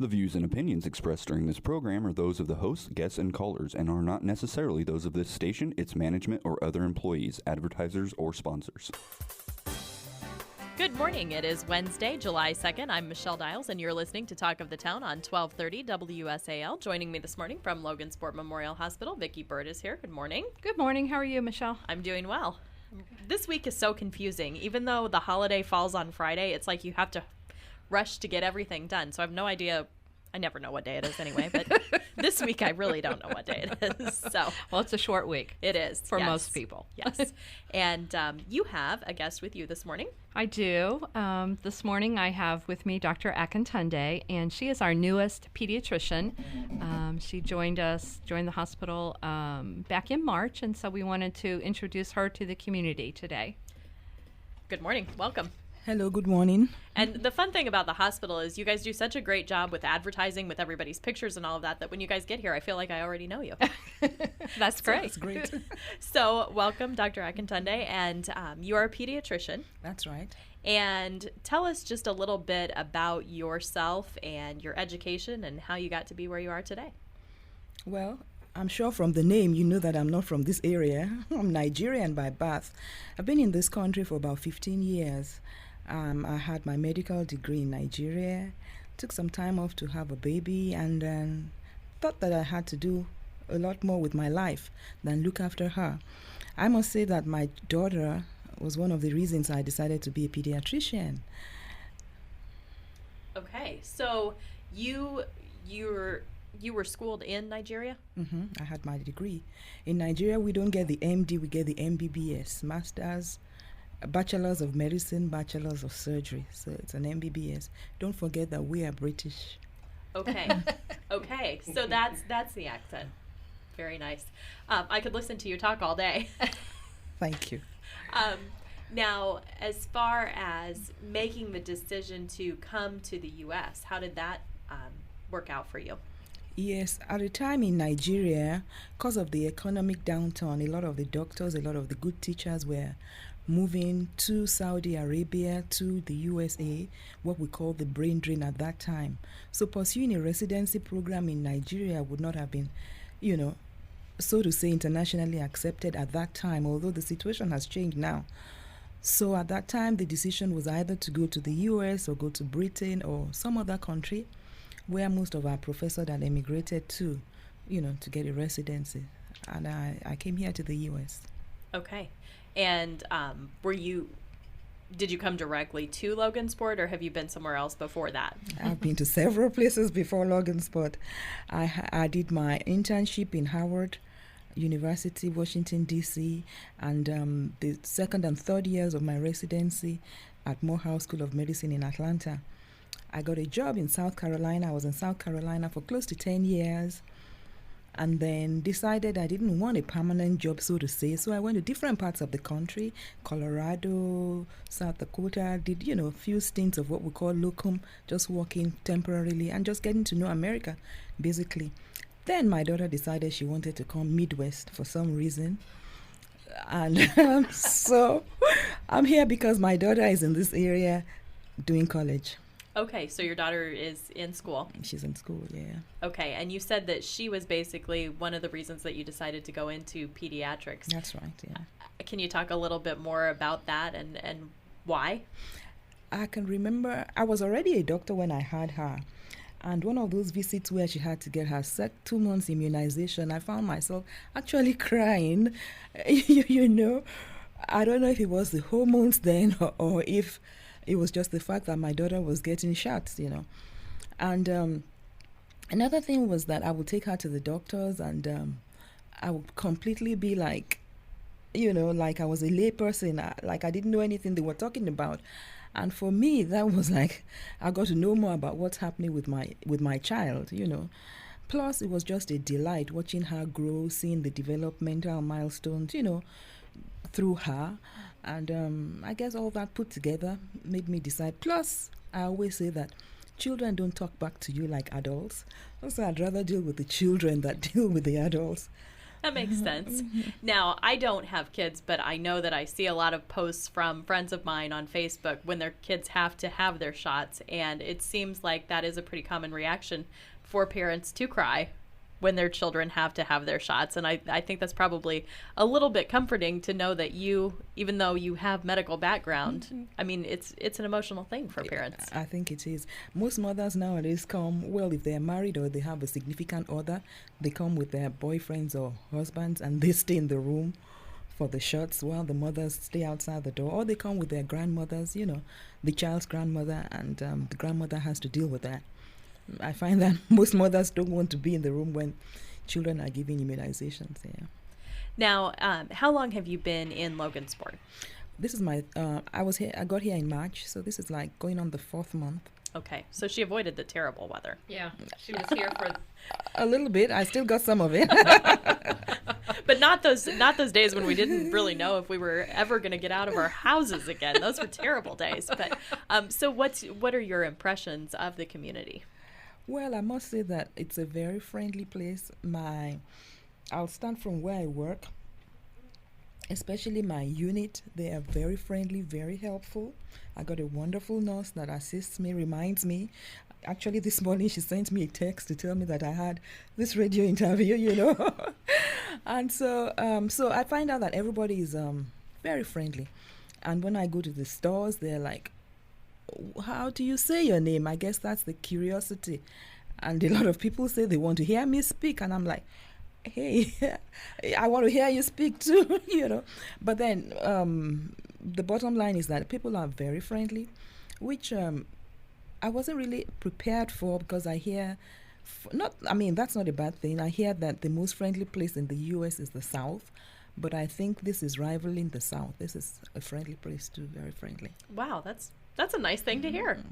The views and opinions expressed during this program are those of the hosts, guests, and callers and are not necessarily those of this station, its management, or other employees, advertisers, or sponsors. Good morning. It is Wednesday, July 2nd. I'm Michelle Dials, and you're listening to Talk of the Town on 1230 WSAL. Joining me this morning from Logansport Memorial Hospital, Vicki Bird is here. Good morning. Good morning. How are you, Michelle? I'm doing well. This week is so confusing. Even though the holiday falls on Friday, it's like you have to rush to get everything done. So I have no idea. I never know what day it is anyway, but this week I really don't know what day it is. So, well, it's a short week. It is. For most people. Yes. And you have a guest with you this morning. I do. This morning I have with me Dr. Adewale, and she is our newest pediatrician. She joined the hospital back in March, and so we wanted to introduce her to the community today. Good morning. Welcome. Hello, good morning. And the fun thing about the hospital is you guys do such a great job with advertising, with everybody's pictures and all of that, that when you guys get here, I feel like I already know you. That's great. That's great. So welcome, Dr. Adewale, and you are a pediatrician. That's right. And tell us just a little bit about yourself and your education and how you got to be where you are today. Well, I'm sure from the name you know that I'm not from this area. I'm Nigerian by birth. I've been in this country for about 15 years. I had my medical degree in Nigeria, took some time off to have a baby, and then thought that I had to do a lot more with my life than look after her. I must say that my daughter was one of the reasons I decided to be a pediatrician. Okay, so you were schooled in Nigeria? Mm-hmm. I had my degree. In Nigeria, we don't get the MD, we get the MBBS, Masters, Bachelors of Medicine, Bachelors of Surgery. So it's an MBBS. Don't forget that we are British. Okay. Okay. So that's the accent. Very nice. I could listen to you talk all day. Thank you. Now, as far as making the decision to come to the U.S., how did that work out for you? Yes, at the time in Nigeria, because of the economic downturn, a lot of the doctors, a lot of the good teachers were moving to Saudi Arabia, to the USA, what we call the brain drain at that time. So pursuing a residency program in Nigeria would not have been, so to say, internationally accepted at that time, although the situation has changed now. So at that time, the decision was either to go to the US or go to Britain or some other country where most of our professors had emigrated to get a residency. And I came here to the US. Okay. And did you come directly to Logansport, or have you been somewhere else before that? I've been to several places before Logansport. I did my internship in Howard University, Washington, D.C., and the second and third years of my residency at Morehouse School of Medicine in Atlanta. I got a job in South Carolina. I was in South Carolina for close to 10 years. And then decided I didn't want a permanent job, so to say. So I went to different parts of the country, Colorado, South Dakota, did, a few stints of what we call locum, just working temporarily and just getting to know America, basically. Then my daughter decided she wanted to come Midwest for some reason. And so I'm here because my daughter is in this area doing college. Okay, so your daughter is in school. She's in school, yeah. Okay, and you said that she was basically one of the reasons that you decided to go into pediatrics. That's right, yeah. Can you talk a little bit more about that and why? I can remember I was already a doctor when I had her. And one of those visits where she had to get her 2 months immunization, I found myself actually crying. I don't know if it was the hormones then or if it was just the fact that my daughter was getting shots, And another thing was that I would take her to the doctors and I would completely be like, like I was a layperson, like I didn't know anything they were talking about. And for me, that was like, I got to know more about what's happening with my child, Plus, it was just a delight watching her grow, seeing the developmental milestones, through her. And I guess all that put together made me decide. Plus, I always say that children don't talk back to you like adults. So I'd rather deal with the children than deal with the adults. That makes sense. Now, I don't have kids, but I know that I see a lot of posts from friends of mine on Facebook when their kids have to have their shots, and it seems like that is a pretty common reaction for parents to cry when their children have to have their shots. And I think that's probably a little bit comforting to know that you, even though you have medical background, I mean, it's an emotional thing for parents. I think it is. Most mothers nowadays come, well, if they're married or they have a significant other, they come with their boyfriends or husbands and they stay in the room for the shots while the mothers stay outside the door, or they come with their grandmothers, the child's grandmother, and the grandmother has to deal with that. I find that most mothers don't want to be in the room when children are giving immunizations. Yeah. Now, how long have you been in Logansport? This is my. I got here in March, so this is like going on the 4th month. Okay, so she avoided the terrible weather. Yeah, she was here for a little bit. I still got some of it. But not those days when we didn't really know if we were ever going to get out of our houses again. Those were terrible days. But so what are your impressions of the community? Well, I must say that it's a very friendly place. I'll start from where I work, especially my unit. They are very friendly, very helpful. I got a wonderful nurse that assists me, reminds me. Actually, this morning she sent me a text to tell me that I had this radio interview, And so I find out that everybody is very friendly. And when I go to the stores, they're like, how do you say your name? I guess that's the curiosity. And a lot of people say they want to hear me speak. And I'm like, hey, I want to hear you speak too, But then the bottom line is that people are very friendly, which I wasn't really prepared for, because I hear, that's not a bad thing. I hear that the most friendly place in the U.S. is the South. But I think this is rivaling the South. This is a friendly place too, very friendly. Wow, that's a nice thing to hear.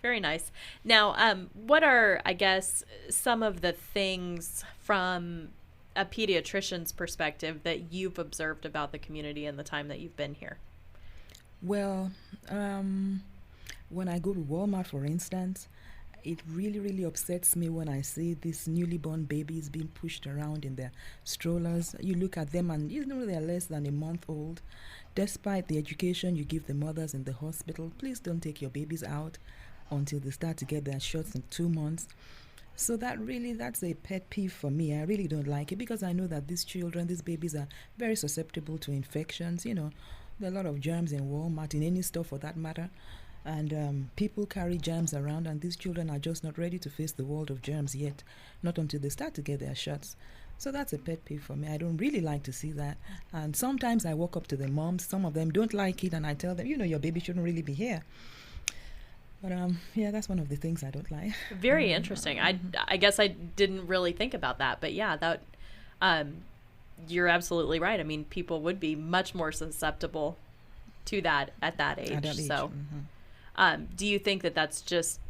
Very nice. Now, what are, I guess, some of the things from a pediatrician's perspective that you've observed about the community in the time that you've been here? Well, when I go to Walmart, for instance, it really, really upsets me when I see these newly born babies being pushed around in their strollers. You look at them and they're less than a month old. Despite the education you give the mothers in the hospital, please don't take your babies out until they start to get their shots in 2 months. So that's a pet peeve for me. I really don't like it, because I know that these babies are very susceptible to infections. There are a lot of germs in Walmart, in any store for that matter. And people carry germs around, and these children are just not ready to face the world of germs yet, not until they start to get their shots. So that's a pet peeve for me. I don't really like to see that. And sometimes I walk up to the moms. Some of them don't like it, and I tell them, your baby shouldn't really be here. But that's one of the things I don't like. Very interesting. I guess I didn't really think about that, but yeah, that you're absolutely right. I mean, people would be much more susceptible to that at that age. So, do you think that that's just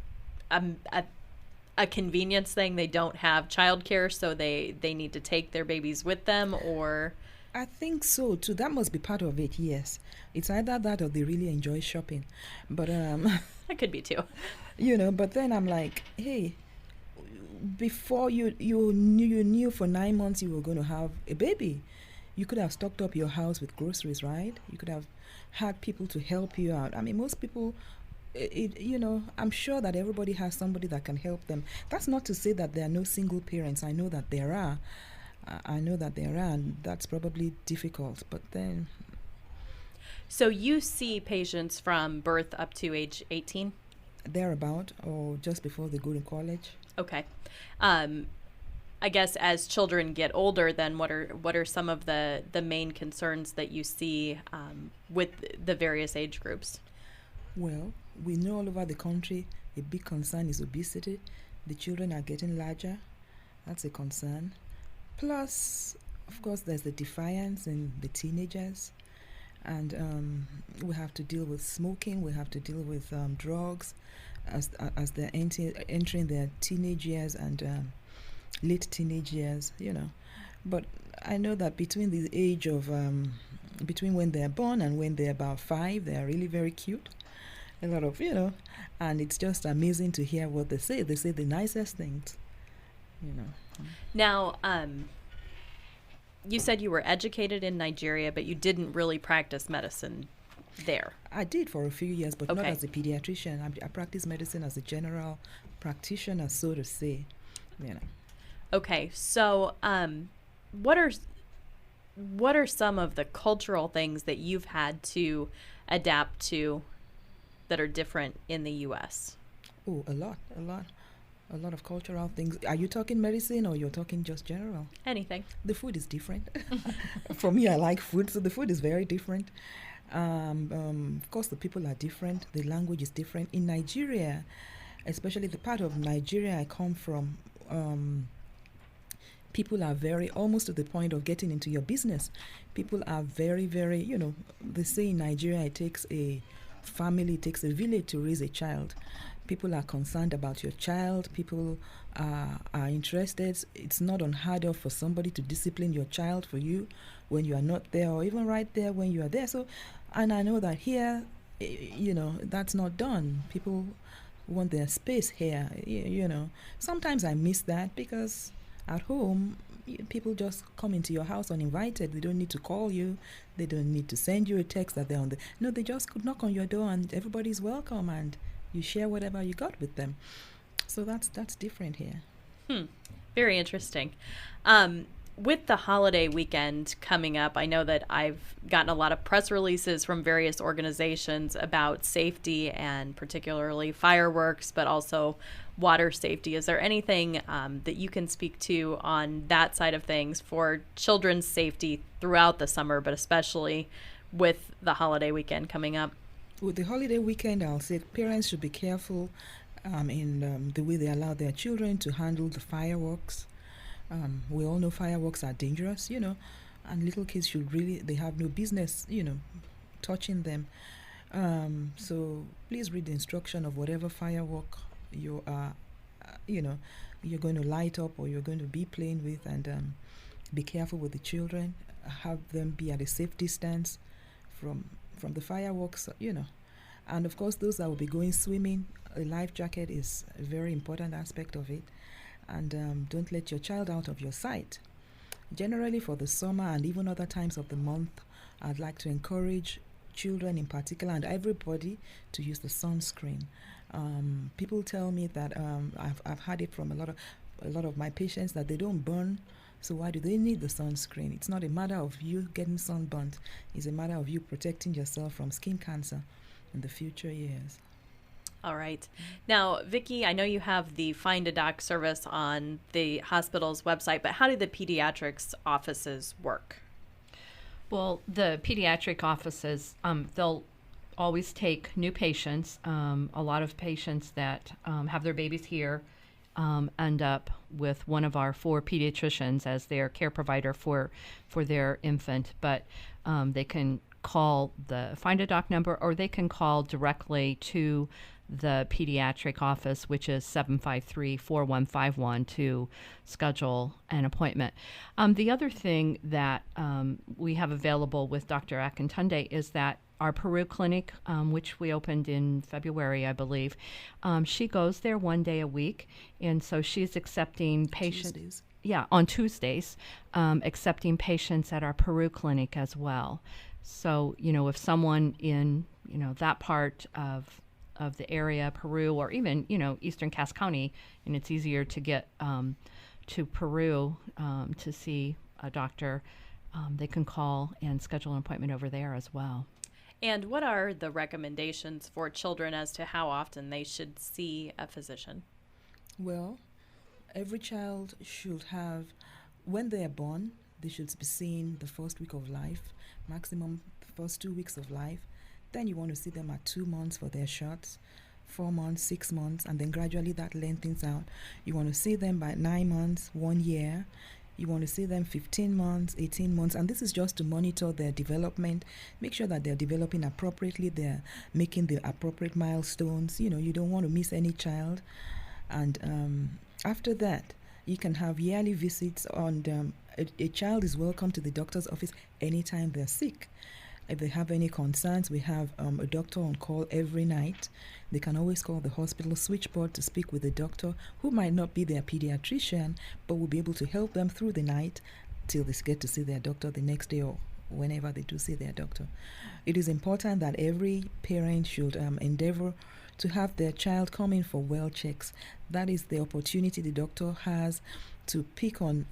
a convenience thing? They don't have childcare, so they need to take their babies with them, or? I think so too. That must be part of it. Yes, it's either that or they really enjoy shopping. But that could be too. But then I'm like, hey, before you knew for 9 months you were going to have a baby, you could have stocked up your house with groceries, right? You could have had people to help you out. I mean, most people, I'm sure that everybody has somebody that can help them. That's not to say that there are no single parents. I know that there are. And that's probably difficult. But then... So you see patients from birth up to age 18? Thereabout, or just before they go to college. Okay. I guess as children get older, then what are some of the main concerns that you see with the various age groups? Well, we know all over the country a big concern is obesity. The children are getting larger. That's a concern. Plus, of course, there's the defiance in the teenagers. And we have to deal with smoking. We have to deal with drugs as they're entering their teenage years and late teenage years, But I know that between the age of, between when they're born and when they're about 5, they're really very cute. A lot of, and it's just amazing to hear what they say. They say the nicest things, Now, you said you were educated in Nigeria, but you didn't really practice medicine there. I did for a few years, but not Okay. as a pediatrician. I practiced medicine as a general practitioner, so to say. You know. Okay, so what are some of the cultural things that you've had to adapt to that are different in the U.S.? Oh, a lot of cultural things. Are you talking medicine or you're talking just general? Anything. The food is different. For me, I like food, so the food is very different. Of course, the people are different. The language is different. In Nigeria, especially the part of Nigeria I come from, people are very, almost to the point of getting into your business. People are very, very, they say in Nigeria it takes a family, it takes a village to raise a child. People are concerned about your child. People are interested. It's not unheard of for somebody to discipline your child for you when you are not there, or even right there when you are there. So, and I know that here, that's not done. People want their space here, Sometimes I miss that because at home, people just come into your house uninvited. They don't need to call you. They don't need to send you a text that they're on no, they just could knock on your door and everybody's welcome and you share whatever you got with them. So that's different here. Very interesting. With the holiday weekend coming up, I know that I've gotten a lot of press releases from various organizations about safety and particularly fireworks, but also water safety. Is there anything that you can speak to on that side of things for children's safety throughout the summer, but especially with the holiday weekend coming up? With the holiday weekend, I'll say parents should be careful in the way they allow their children to handle the fireworks. We all know fireworks are dangerous, and little kids they have no business, touching them. So please read the instruction of whatever firework you are, you're going to light up or you're going to be playing with, and be careful with the children. Have them be at a safe distance from the fireworks, And of course, those that will be going swimming, a life jacket is a very important aspect of it. And don't let your child out of your sight. Generally, for the summer and even other times of the month, I'd like to encourage children in particular and everybody to use the sunscreen. People tell me that I've had it from a lot of my patients that they don't burn. So why do they need the sunscreen? It's not a matter of you getting sunburnt. It's a matter of you protecting yourself from skin cancer in the future years. All right. Now, Vicki, I know you have the Find a Doc service on the hospital's website, but how do the pediatrics offices work? Well, the pediatric offices, they'll always take new patients. A lot of patients that have their babies here end up with one of our 4 pediatricians as their care provider for their infant, but they can call the Find a Doc number, or they can call directly to the pediatric office, which is 753-4151, to schedule an appointment. The other thing that we have available with Dr. Akintunde is that our Peru clinic, which we opened in February, I believe, she goes there one day a week, and so she's accepting patients. Tuesdays. Yeah, on Tuesdays, accepting patients at our Peru clinic as well. So, if someone in, that part of the area, Peru, or even, Eastern Cass County, and it's easier to get to Peru to see a doctor, they can call and schedule an appointment over there as well. And what are the recommendations for children as to how often they should see a physician? Well, every child should have, when they are born, they should be seen the first week of life, maximum the first 2 weeks of life. Then you want to see them at 2 months for their shots, 4 months, 6 months, and then gradually that lengthens out. You want to see them by 9 months, 1 year. You want to see them 15 months, 18 months, and this is just to monitor their development, make sure that they're developing appropriately, they're making the appropriate milestones. You don't want to miss any child. And after that, you can have yearly visits on a child is welcome to the doctor's office anytime they're sick. If they have any concerns, we have a doctor on call every night. They can always call the hospital switchboard to speak with the doctor, who might not be their pediatrician, but will be able to help them through the night till they get to see their doctor the next day or whenever they do see their doctor. It is important that every parent should endeavor to have their child come in for well checks. That is the opportunity the doctor has to pick on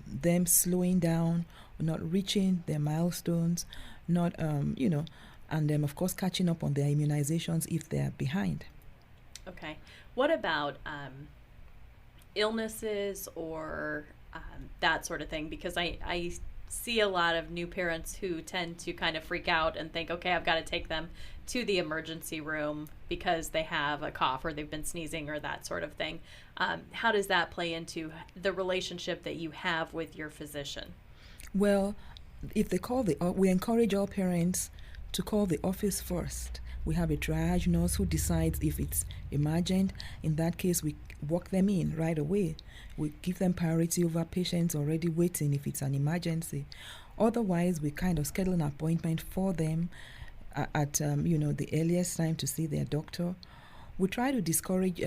them slowing down, not reaching their milestones, not, and then, of course, catching up on their immunizations if they're behind. Okay. What about illnesses or that sort of thing? Because I see a lot of new parents who tend to kind of freak out and think, okay, I've got to take them to the emergency room because they have a cough or they've been sneezing or that sort of thing. How does that play into the relationship that you have with your physician? Well, if they call we encourage all parents to call the office first. We have a triage nurse who decides if it's emergent. In that case, we walk them in right away. We give them priority over patients already waiting if it's an emergency. Otherwise, we kind of schedule an appointment for them at the earliest time to see their doctor. We try to discourage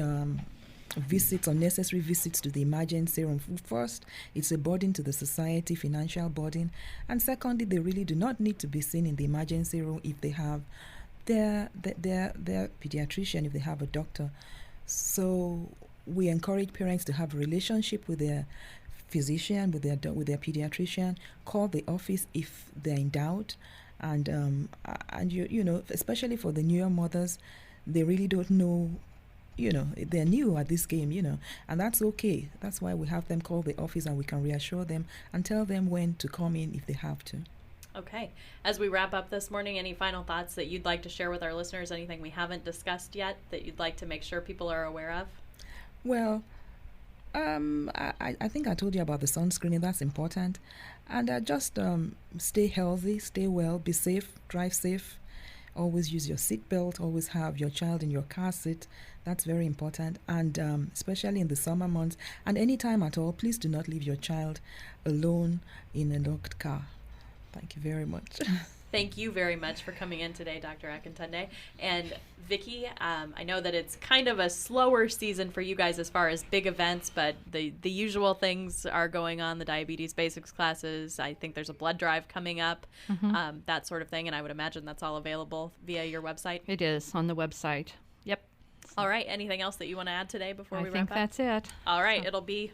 visits, unnecessary visits to the emergency room. First, it's a burden to the society, financial burden. And secondly, they really do not need to be seen in the emergency room if they have their pediatrician, if they have a doctor. So we encourage parents to have a relationship with their physician, with their pediatrician. Call the office if they're in doubt, and especially for the newer mothers, they really don't know. They're new at this game, and that's okay. That's why we have them call the office, and we can reassure them and tell them when to come in if they have to. Okay. As we wrap up this morning, any final thoughts that you'd like to share with our listeners? Anything we haven't discussed yet that you'd like to make sure people are aware of? Well, I think I told you about the sunscreening. That's important. And just stay healthy, stay well, be safe, drive safe. Always use your seatbelt. Always have your child in your car seat. That's very important. And especially in the summer months and any time at all, please do not leave your child alone in a locked car. Thank you very much. Thank you very much for coming in today, Dr. Akintunde. And Vicki, I know that it's kind of a slower season for you guys as far as big events, but the usual things are going on, the diabetes basics classes. I think there's a blood drive coming up, that sort of thing. And I would imagine that's all available via your website. It is on the website. Yep. All right. Anything else that you want to add today before we wrap up? I think that's it. All right. It'll be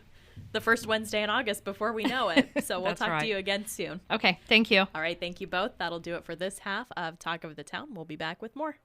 the first Wednesday in August before we know it. So we'll talk to you again soon. Okay. Thank you. All right. Thank you both. That'll do it for this half of Talk of the Town. We'll be back with more.